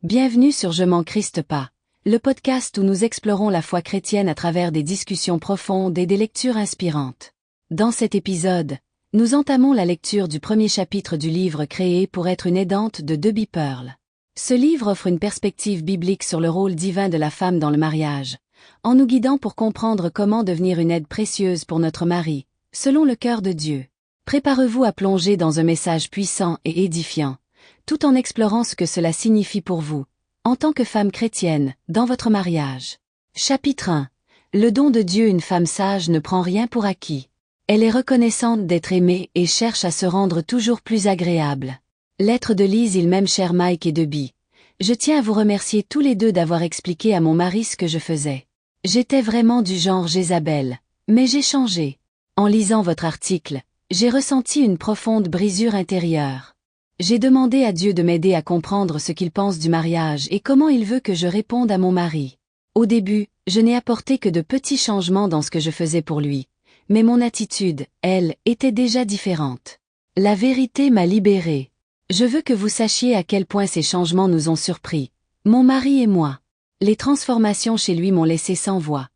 Bienvenue sur Je m'en Christe pas, le podcast où nous explorons la foi chrétienne à travers des discussions profondes et des lectures inspirantes. Dans cet épisode, nous entamons la lecture du premier chapitre du livre Créé pour être une aidante de Debbie Pearl. Ce livre offre une perspective biblique sur le rôle divin de la femme dans le mariage, en nous guidant pour comprendre comment devenir une aide précieuse pour notre mari, selon le cœur de Dieu. Préparez-vous à plonger dans un message puissant et édifiant, tout en explorant ce que cela signifie pour vous, en tant que femme chrétienne, dans votre mariage. Chapitre 1. Le don de Dieu. Une femme sage ne prend rien pour acquis. Elle est reconnaissante d'être aimée et cherche à se rendre toujours plus agréable. Lettre de Lise. Il m'aime, cher Mike et Debbie. Je tiens à vous remercier tous les deux d'avoir expliqué à mon mari ce que je faisais. J'étais vraiment du genre Jézabel, mais j'ai changé. En lisant votre article, j'ai ressenti une profonde brisure intérieure. J'ai demandé à Dieu de m'aider à comprendre ce qu'il pense du mariage et comment il veut que je réponde à mon mari. Au début, je n'ai apporté que de petits changements dans ce que je faisais pour lui, mais mon attitude, elle, était déjà différente. La vérité m'a libérée. Je veux que vous sachiez à quel point ces changements nous ont surpris, mon mari et moi. Les transformations chez lui m'ont laissé sans voix.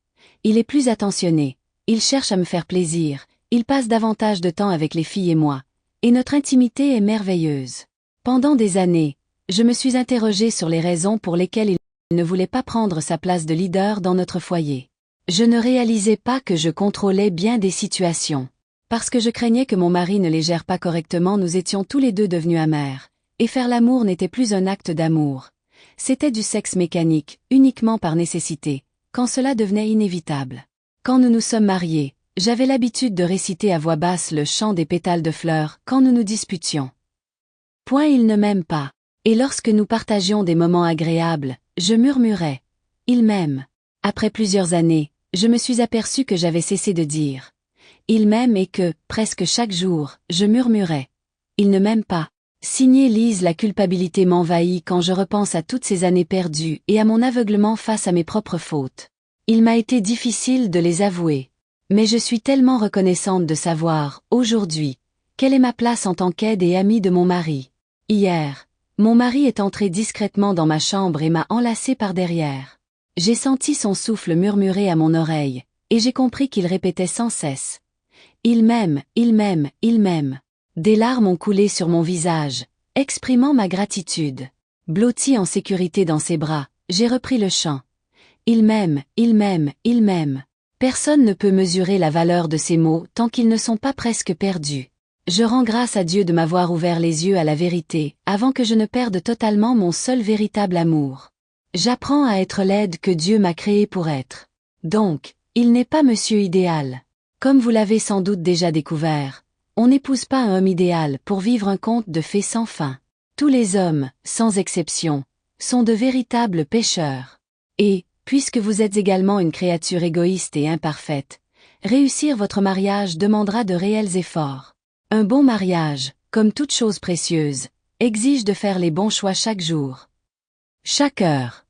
Il est plus attentionné, il cherche à me faire plaisir, il passe davantage de temps avec les filles et moi. Et notre intimité est merveilleuse. Pendant des années, je me suis interrogée sur les raisons pour lesquelles il ne voulait pas prendre sa place de leader dans notre foyer. Je ne réalisais pas que je contrôlais bien des situations. Parce que je craignais que mon mari ne les gère pas correctement, nous étions tous les deux devenus amers. Et faire l'amour n'était plus un acte d'amour. C'était du sexe mécanique, uniquement par nécessité, quand cela devenait inévitable. Quand nous nous sommes mariés, j'avais l'habitude de réciter à voix basse le chant des pétales de fleurs quand nous nous disputions. Point, il ne m'aime pas. Et lorsque nous partagions des moments agréables, je murmurais. Il m'aime. Après plusieurs années, je me suis aperçue que j'avais cessé de dire. Il m'aime et que, presque chaque jour, je murmurais. Il ne m'aime pas. Signé Lise. La culpabilité m'envahit quand je repense à toutes ces années perdues et à mon aveuglement face à mes propres fautes. Il m'a été difficile de les avouer. Mais je suis tellement reconnaissante de savoir, aujourd'hui, quelle est ma place en tant qu'aide et amie de mon mari. Hier, mon mari est entré discrètement dans ma chambre et m'a enlacée par derrière. J'ai senti son souffle murmurer à mon oreille, et j'ai compris qu'il répétait sans cesse. Il m'aime, il m'aime, il m'aime. Des larmes ont coulé sur mon visage, exprimant ma gratitude. Blottie en sécurité dans ses bras, j'ai repris le chant. Il m'aime, il m'aime, il m'aime. Personne ne peut mesurer la valeur de ces mots tant qu'ils ne sont pas presque perdus. Je rends grâce à Dieu de m'avoir ouvert les yeux à la vérité, avant que je ne perde totalement mon seul véritable amour. J'apprends à être l'aide que Dieu m'a créée pour être. Donc, il n'est pas monsieur idéal. Comme vous l'avez sans doute déjà découvert, on n'épouse pas un homme idéal pour vivre un conte de fées sans fin. Tous les hommes, sans exception, sont de véritables pécheurs. Et, puisque vous êtes également une créature égoïste et imparfaite, réussir votre mariage demandera de réels efforts. Un bon mariage, comme toute chose précieuse, exige de faire les bons choix chaque jour. Chaque heure.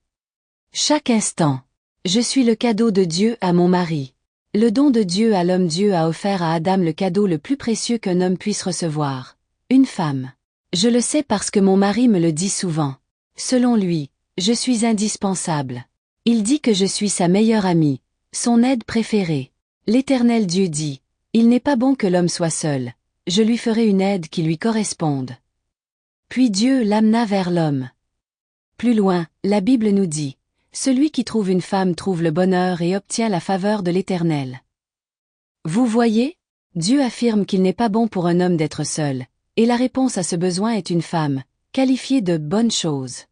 Chaque instant. Je suis le cadeau de Dieu à mon mari. Le don de Dieu à l'homme. Dieu a offert à Adam le cadeau le plus précieux qu'un homme puisse recevoir. Une femme. Je le sais parce que mon mari me le dit souvent. Selon lui, je suis indispensable. Il dit que je suis sa meilleure amie, son aide préférée. L'Éternel Dieu dit, « Il n'est pas bon que l'homme soit seul, je lui ferai une aide qui lui corresponde. » Puis Dieu l'amena vers l'homme. Plus loin, la Bible nous dit, « Celui qui trouve une femme trouve le bonheur et obtient la faveur de l'Éternel. » Vous voyez? Dieu affirme qu'il n'est pas bon pour un homme d'être seul, et la réponse à ce besoin est une femme, qualifiée de bonne chose.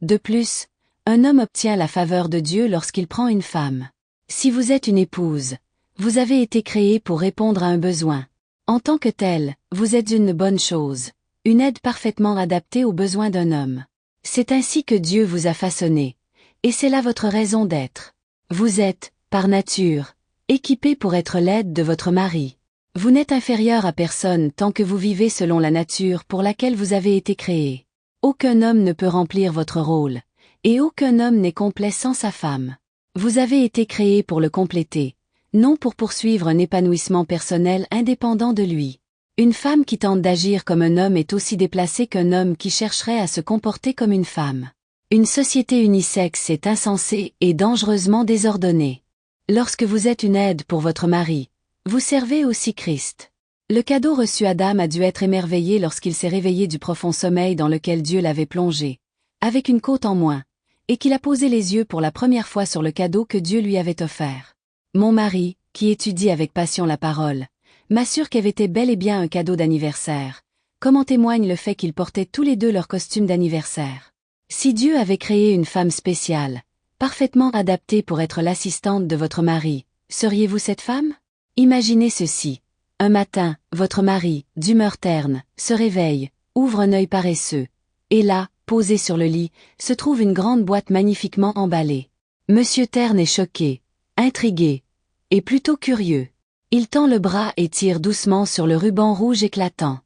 De plus, un homme obtient la faveur de Dieu lorsqu'il prend une femme. Si vous êtes une épouse, vous avez été créée pour répondre à un besoin. En tant que telle, vous êtes une bonne chose, une aide parfaitement adaptée aux besoins d'un homme. C'est ainsi que Dieu vous a façonné, et c'est là votre raison d'être. Vous êtes, par nature, équipé pour être l'aide de votre mari. Vous n'êtes inférieur à personne tant que vous vivez selon la nature pour laquelle vous avez été créé. Aucun homme ne peut remplir votre rôle. Et aucun homme n'est complet sans sa femme. Vous avez été créé pour le compléter, non pour poursuivre un épanouissement personnel indépendant de lui. Une femme qui tente d'agir comme un homme est aussi déplacée qu'un homme qui chercherait à se comporter comme une femme. Une société unisexe est insensée et dangereusement désordonnée. Lorsque vous êtes une aide pour votre mari, vous servez aussi Christ. Le cadeau reçu Adam a dû être émerveillé lorsqu'il s'est réveillé du profond sommeil dans lequel Dieu l'avait plongé, avec une côte en moins, et qu'il a posé les yeux pour la première fois sur le cadeau que Dieu lui avait offert. Mon mari, qui étudie avec passion la parole, m'assure qu'Ève était bel et bien un cadeau d'anniversaire, comme en témoigne le fait qu'ils portaient tous les deux leur costume d'anniversaire. Si Dieu avait créé une femme spéciale, parfaitement adaptée pour être l'assistante de votre mari, seriez-vous cette femme? Imaginez ceci. Un matin, votre mari, d'humeur terne, se réveille, ouvre un œil paresseux, et là, posée sur le lit, se trouve une grande boîte magnifiquement emballée. Monsieur Terne est choqué, intrigué, et plutôt curieux. Il tend le bras et tire doucement sur le ruban rouge éclatant.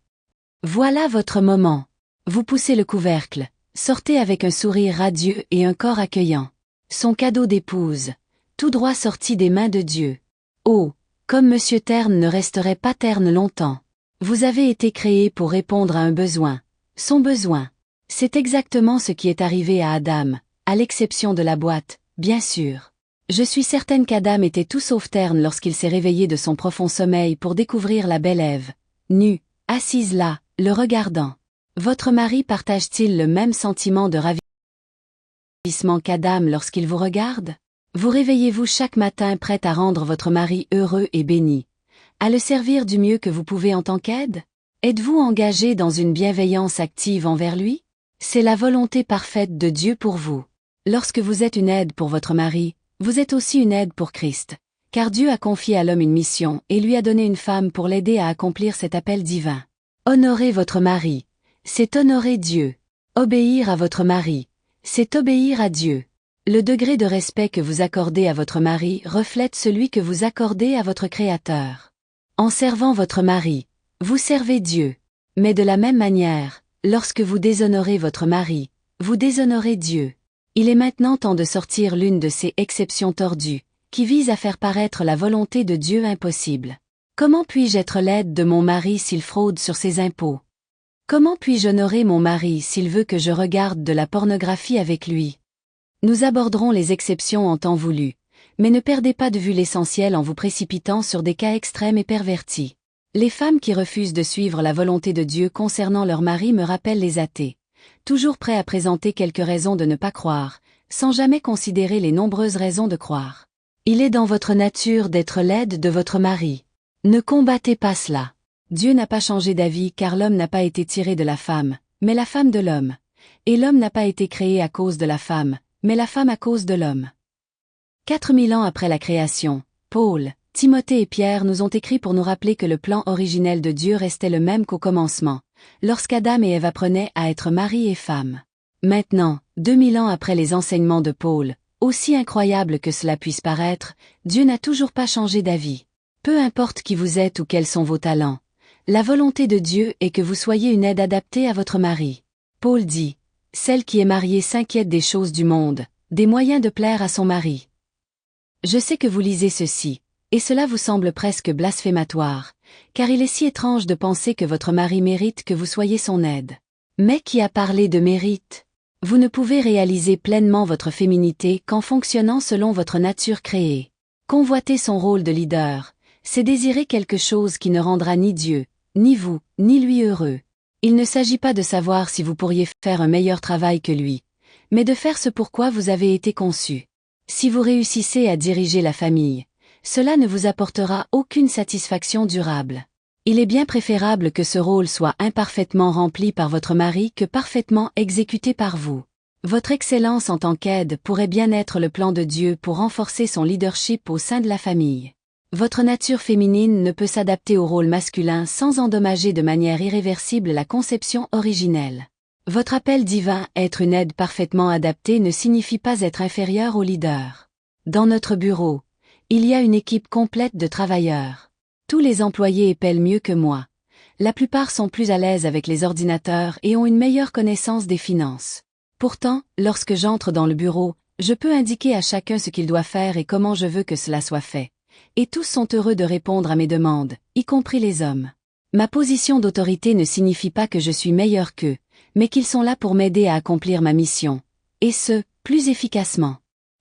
Voilà votre moment. Vous poussez le couvercle, sortez avec un sourire radieux et un corps accueillant. Son cadeau d'épouse, tout droit sorti des mains de Dieu. Oh, comme Monsieur Terne ne resterait pas terne longtemps. Vous avez été créé pour répondre à un besoin. Son besoin. C'est exactement ce qui est arrivé à Adam, à l'exception de la boîte, bien sûr. Je suis certaine qu'Adam était tout sauf terne lorsqu'il s'est réveillé de son profond sommeil pour découvrir la belle Ève, nue, assise là, le regardant. Votre mari partage-t-il le même sentiment de ravissement qu'Adam lorsqu'il vous regarde? Vous réveillez-vous chaque matin prête à rendre votre mari heureux et béni, à le servir du mieux que vous pouvez en tant qu'aide? Êtes-vous engagé dans une bienveillance active envers lui? C'est la volonté parfaite de Dieu pour vous. Lorsque vous êtes une aide pour votre mari, vous êtes aussi une aide pour Christ, car Dieu a confié à l'homme une mission et lui a donné une femme pour l'aider à accomplir cet appel divin. Honorer votre mari, c'est honorer Dieu. Obéir à votre mari, c'est obéir à Dieu. Le degré de respect que vous accordez à votre mari reflète celui que vous accordez à votre Créateur. En servant votre mari, vous servez Dieu. Mais de la même manière, lorsque vous déshonorez votre mari, vous déshonorez Dieu. Il est maintenant temps de sortir l'une de ces exceptions tordues, qui visent à faire paraître la volonté de Dieu impossible. Comment puis-je être l'aide de mon mari s'il fraude sur ses impôts? Comment puis-je honorer mon mari s'il veut que je regarde de la pornographie avec lui? Nous aborderons les exceptions en temps voulu, mais ne perdez pas de vue l'essentiel en vous précipitant sur des cas extrêmes et pervertis. Les femmes qui refusent de suivre la volonté de Dieu concernant leur mari me rappellent les athées, toujours prêts à présenter quelques raisons de ne pas croire, sans jamais considérer les nombreuses raisons de croire. Il est dans votre nature d'être l'aide de votre mari. Ne combattez pas cela. Dieu n'a pas changé d'avis car l'homme n'a pas été tiré de la femme, mais la femme de l'homme. Et l'homme n'a pas été créé à cause de la femme, mais la femme à cause de l'homme. 4000 ans après la création, Paul, Timothée et Pierre nous ont écrit pour nous rappeler que le plan originel de Dieu restait le même qu'au commencement, lorsqu'Adam et Ève apprenaient à être mari et femme. Maintenant, 2000 ans après les enseignements de Paul, aussi incroyable que cela puisse paraître, Dieu n'a toujours pas changé d'avis. Peu importe qui vous êtes ou quels sont vos talents, la volonté de Dieu est que vous soyez une aide adaptée à votre mari. Paul dit, « Celle qui est mariée s'inquiète des choses du monde, des moyens de plaire à son mari. » Je sais que vous lisez ceci, et cela vous semble presque blasphématoire, car il est si étrange de penser que votre mari mérite que vous soyez son aide. Mais qui a parlé de mérite? Vous ne pouvez réaliser pleinement votre féminité qu'en fonctionnant selon votre nature créée. Convoiter son rôle de leader, c'est désirer quelque chose qui ne rendra ni Dieu, ni vous, ni lui heureux. Il ne s'agit pas de savoir si vous pourriez faire un meilleur travail que lui, mais de faire ce pourquoi vous avez été conçu. Si vous réussissez à diriger la famille, cela ne vous apportera aucune satisfaction durable. Il est bien préférable que ce rôle soit imparfaitement rempli par votre mari que parfaitement exécuté par vous. Votre excellence en tant qu'aide pourrait bien être le plan de Dieu pour renforcer son leadership au sein de la famille. Votre nature féminine ne peut s'adapter au rôle masculin sans endommager de manière irréversible la conception originelle. Votre appel divin, être une aide parfaitement adaptée, ne signifie pas être inférieur au leader. Dans notre bureau, il y a une équipe complète de travailleurs. Tous les employés épellent mieux que moi. La plupart sont plus à l'aise avec les ordinateurs et ont une meilleure connaissance des finances. Pourtant, lorsque j'entre dans le bureau, je peux indiquer à chacun ce qu'il doit faire et comment je veux que cela soit fait. Et tous sont heureux de répondre à mes demandes, y compris les hommes. Ma position d'autorité ne signifie pas que je suis meilleur qu'eux, mais qu'ils sont là pour m'aider à accomplir ma mission. et ce, plus efficacement.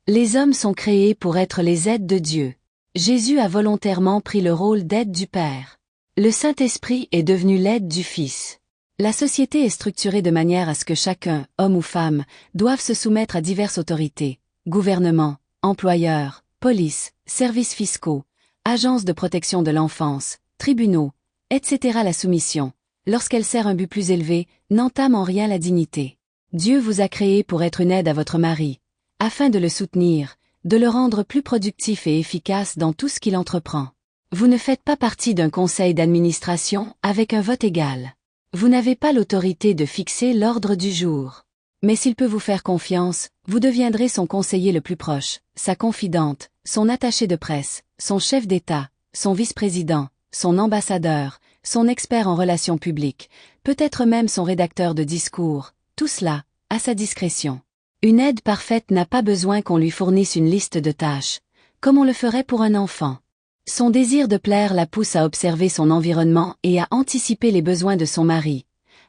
Les hommes sont créés pour être les aides de Dieu. Jésus a volontairement pris le rôle d'aide du Père. Le Saint-Esprit est devenu l'aide du Fils. La société est structurée de manière à ce que chacun, homme ou femme, doive se soumettre à diverses autorités, gouvernement, employeurs, police, services fiscaux, agences de protection de l'enfance, tribunaux, etc. La soumission, lorsqu'elle sert un but plus élevé, n'entame en rien la dignité. Dieu vous a créé pour être une aide à votre mari, afin de le soutenir, de le rendre plus productif et efficace dans tout ce qu'il entreprend. Vous ne faites pas partie d'un conseil d'administration avec un vote égal. Vous n'avez pas l'autorité de fixer l'ordre du jour. Mais s'il peut vous faire confiance, vous deviendrez son conseiller le plus proche, sa confidente, son attaché de presse, son chef d'État, son vice-président, son ambassadeur, son expert en relations publiques, peut-être même son rédacteur de discours, tout cela, à sa discrétion. Une aide parfaite n'a pas besoin qu'on lui fournisse une liste de tâches, comme on le ferait pour un enfant. Son désir de plaire la pousse à observer son environnement et à anticiper les besoins de son mari,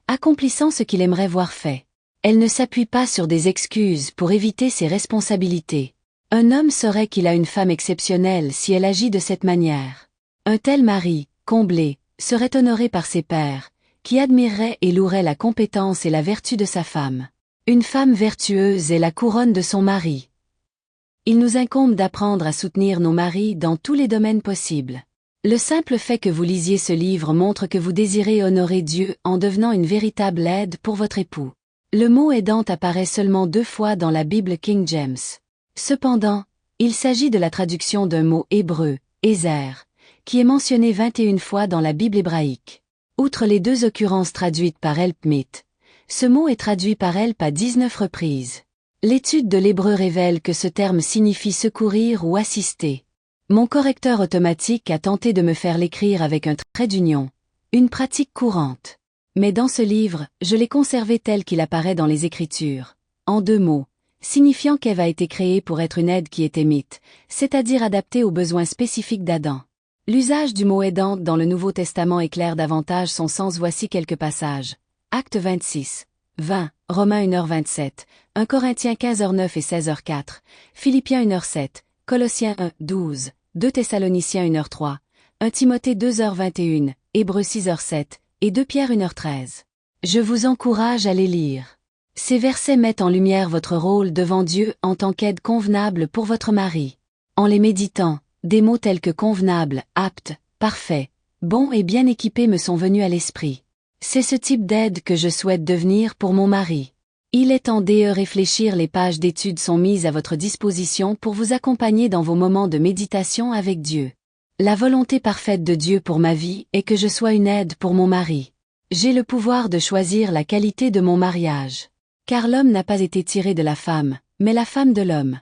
accomplissant ce qu'il aimerait voir fait. Elle ne s'appuie pas sur des excuses pour éviter ses responsabilités. Un homme saurait qu'il a une femme exceptionnelle si elle agit de cette manière. Un tel mari, comblé, serait honoré par ses pairs, qui admireraient et loueraient la compétence et la vertu de sa femme. Une femme vertueuse est la couronne de son mari. Il nous incombe d'apprendre à soutenir nos maris dans tous les domaines possibles. Le simple fait que vous lisiez ce livre montre que vous désirez honorer Dieu en devenant une véritable aide pour votre époux. Le mot aidante apparaît seulement 2 fois dans la Bible King James. Cependant, il s'agit de la traduction d'un mot hébreu, Ezer, qui est mentionné 21 fois dans la Bible hébraïque. Outre les 2 occurrences traduites par helpmeet, ce mot est traduit par help à 19 reprises. L'étude de l'hébreu révèle que ce terme signifie secourir ou assister. Mon correcteur automatique a tenté de me faire l'écrire avec un trait d'union, une pratique courante. Mais dans ce livre, je l'ai conservé tel qu'il apparaît dans les Écritures, en 2 mots, signifiant qu'Ève a été créée pour être une aide qui est émite, c'est-à-dire adaptée aux besoins spécifiques d'Adam. L'usage du mot aidante dans le Nouveau Testament éclaire davantage son sens. Voici quelques passages. Actes 26. 20, Romains 1h27, 1 Corinthiens 15h9 et 16h4, Philippiens 1h7, Colossiens 1, 12, 2 Thessaloniciens 1h3, 1 Timothée 2h21, Hébreux 6h7 et 2 Pierre 1h13. Je vous encourage à les lire. Ces versets mettent en lumière votre rôle devant Dieu en tant qu'aide convenable pour votre mari. En les méditant, des mots tels que convenable, apte, parfait, bon et bien équipé me sont venus à l'esprit. C'est ce type d'aide que je souhaite devenir pour mon mari. Il est temps de réfléchir. Les pages d'études sont mises à votre disposition pour vous accompagner dans vos moments de méditation avec Dieu. La volonté parfaite de Dieu pour ma vie est que je sois une aide pour mon mari. J'ai le pouvoir de choisir la qualité de mon mariage. Car l'homme n'a pas été tiré de la femme, mais la femme de l'homme.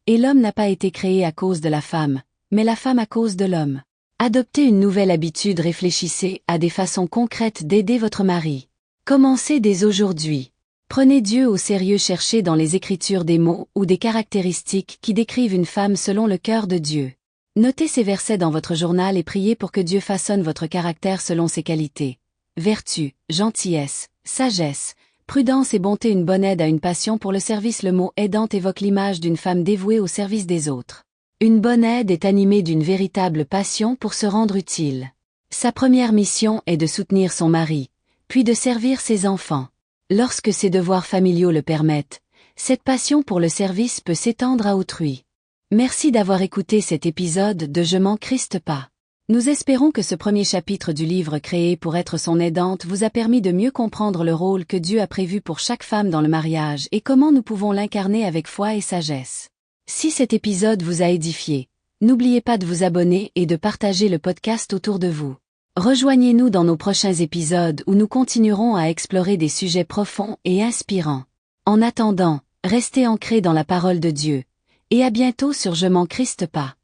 Et l'homme n'a pas été créé à cause de la femme, mais la femme à cause de l'homme. Adoptez une nouvelle habitude. Réfléchissez à des façons concrètes d'aider votre mari. Commencez dès aujourd'hui. Prenez Dieu au sérieux. Cherchez dans les Écritures des mots ou des caractéristiques qui décrivent une femme selon le cœur de Dieu. Notez ces versets dans votre journal et priez pour que Dieu façonne votre caractère selon ses qualités. Vertu, gentillesse, sagesse, prudence et bonté. Une bonne aide à une passion pour le service. Le mot aidante évoque l'image d'une femme dévouée au service des autres. Une bonne aide est animée d'une véritable passion pour se rendre utile. Sa première mission est de soutenir son mari, puis de servir ses enfants. Lorsque ses devoirs familiaux le permettent, cette passion pour le service peut s'étendre à autrui. Merci d'avoir écouté cet épisode de Je m'en criste pas. Nous espérons que ce premier chapitre du livre Créé pour être son aidante vous a permis de mieux comprendre le rôle que Dieu a prévu pour chaque femme dans le mariage et comment nous pouvons l'incarner avec foi et sagesse. Si cet épisode vous a édifié, n'oubliez pas de vous abonner et de partager le podcast autour de vous. Rejoignez-nous dans nos prochains épisodes où nous continuerons à explorer des sujets profonds et inspirants. En attendant, restez ancrés dans la parole de Dieu. Et à bientôt sur Je m'en criste pas.